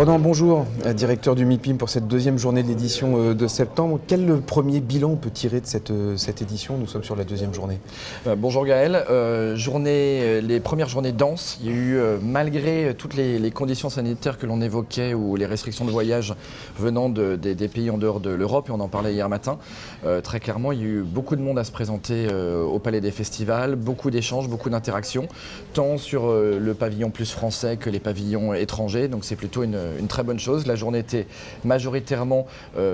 Ronan, bonjour, directeur du MIPIM pour cette deuxième journée de l'édition de septembre. Quel premier bilan on peut tirer de cette édition? Nous sommes sur la deuxième journée. Bonjour Gaël, les premières journées denses, il y a eu, malgré toutes les conditions sanitaires que l'on évoquait ou les restrictions de voyage venant des pays en dehors de l'Europe, et on en parlait hier matin, très clairement il y a eu beaucoup de monde à se présenter au Palais des Festivals, beaucoup d'échanges, beaucoup d'interactions, tant sur le pavillon plus français que les pavillons étrangers, donc c'est plutôt une très bonne chose. La journée était majoritairement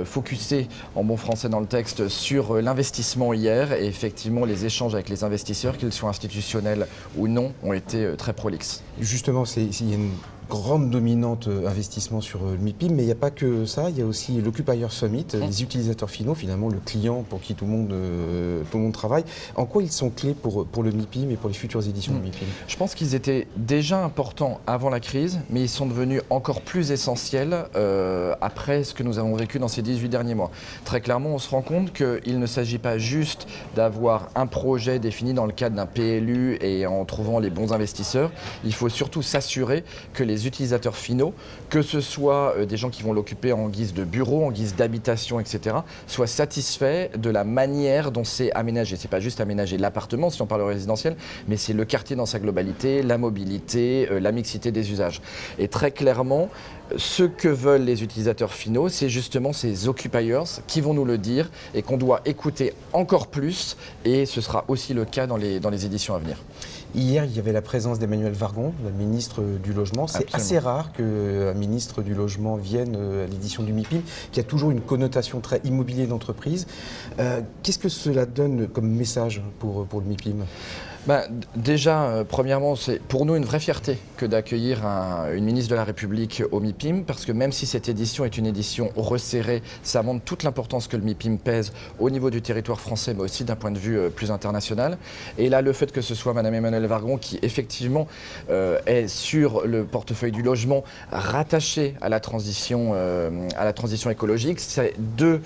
focusée, en bon français dans le texte, sur l'investissement hier, et effectivement les échanges avec les investisseurs, qu'ils soient institutionnels ou non, ont été très prolixes. Justement, il y a une grande dominante investissement sur le MIPIM, mais il n'y a pas que ça, il y a aussi l'Occupier Summit, les utilisateurs finaux, finalement le client pour qui tout le monde travaille. En quoi ils sont clés pour le MIPIM et pour les futures éditions du MIPIM? Je pense qu'ils étaient déjà importants avant la crise, mais ils sont devenus encore plus essentiels après ce que nous avons vécu dans ces 18 derniers mois. Très clairement, on se rend compte qu'il ne s'agit pas juste d'avoir un projet défini dans le cadre d'un PLU et en trouvant les bons investisseurs. Il faut surtout s'assurer que les utilisateurs finaux, que ce soit des gens qui vont l'occuper en guise de bureau, en guise d'habitation, etc., soient satisfaits de la manière dont c'est aménagé. C'est pas juste aménager l'appartement, si on parle résidentiel, mais c'est le quartier dans sa globalité, la mobilité, la mixité des usages. Et très clairement, ce que veulent les utilisateurs finaux, c'est justement ces occupiers qui vont nous le dire et qu'on doit écouter encore plus, et ce sera aussi le cas dans les éditions à venir. Hier, il y avait la présence d'Emmanuelle Wargon, la ministre du Logement. C'est assez rare qu'un ministre du Logement vienne à l'édition du MIPIM, qui a toujours une connotation très immobilier d'entreprise. Qu'est-ce que cela donne comme message pour le MIPIM ? Déjà, premièrement, c'est pour nous une vraie fierté que d'accueillir une ministre de la République au MIPIM, parce que même si cette édition est une édition resserrée, ça montre toute l'importance que le MIPIM pèse au niveau du territoire français, mais aussi d'un point de vue plus international. Et là, le fait que ce soit Madame Emmanuelle Wargon qui, effectivement, est sur le portefeuille du logement, rattaché à la transition écologique, c'est deux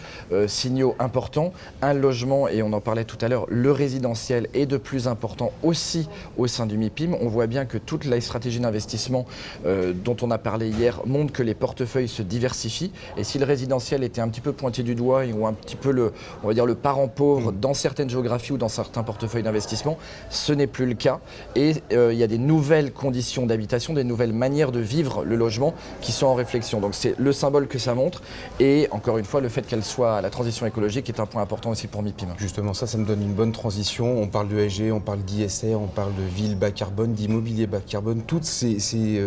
signaux importants. Un logement, et on en parlait tout à l'heure, le résidentiel est de plus important aussi au sein du MIPIM. On voit bien que toute la stratégie d'investissement dont on a parlé hier montre que les portefeuilles se diversifient, et si le résidentiel était un petit peu pointé du doigt ou un petit peu on va dire le parent pauvre dans certaines géographies ou dans certains portefeuilles d'investissement, ce n'est plus le cas, et il y a des nouvelles conditions d'habitation, des nouvelles manières de vivre le logement qui sont en réflexion. Donc c'est le symbole que ça montre, et encore une fois le fait qu'elle soit à la transition écologique est un point important aussi pour MIPIM. Justement, ça me donne une bonne transition. On parle de ESG, on parle d'ISR, on parle de ville bas carbone, d'immobilier bas carbone, toutes ces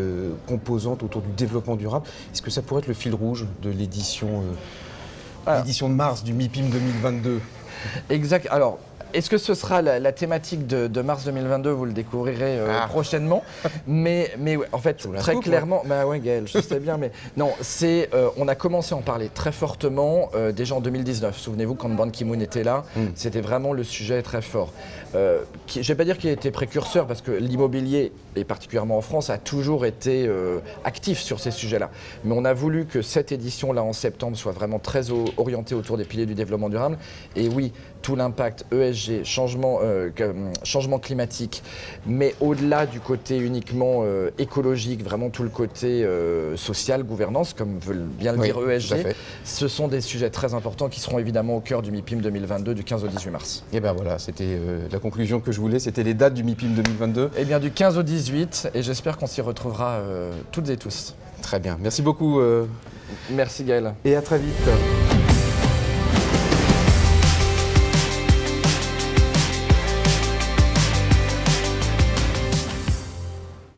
composantes autour du développement durable. Est-ce que ça pourrait être le fil rouge de l'édition de mars du MIPIM 2022 ? Exact. Alors, est-ce que ce sera la thématique de mars 2022? Vous le découvrirez prochainement. Mais ouais, en fait, très clairement, ouais Gaël, je sais bien, mais non, on a commencé à en parler très fortement déjà en 2019. Souvenez-vous, quand Ban Ki-moon était là, c'était vraiment le sujet très fort. Je ne vais pas dire qu'il a été précurseur, parce que l'immobilier, et particulièrement en France, a toujours été actif sur ces sujets-là. Mais on a voulu que cette édition-là, en septembre, soit vraiment très orientée autour des piliers du développement durable. Et oui, tout l'impact ESG, changement climatique, mais au-delà du côté uniquement écologique, vraiment tout le côté social, gouvernance, comme veut bien le dire ESG, ce sont des sujets très importants qui seront évidemment au cœur du MIPIM 2022 du 15 au 18 mars. Et bien voilà, c'était la conclusion que je voulais, c'était les dates du MIPIM 2022. Eh bien du 15 au 18, et j'espère qu'on s'y retrouvera toutes et tous. Très bien, merci beaucoup. Merci Gaël. Et à très vite.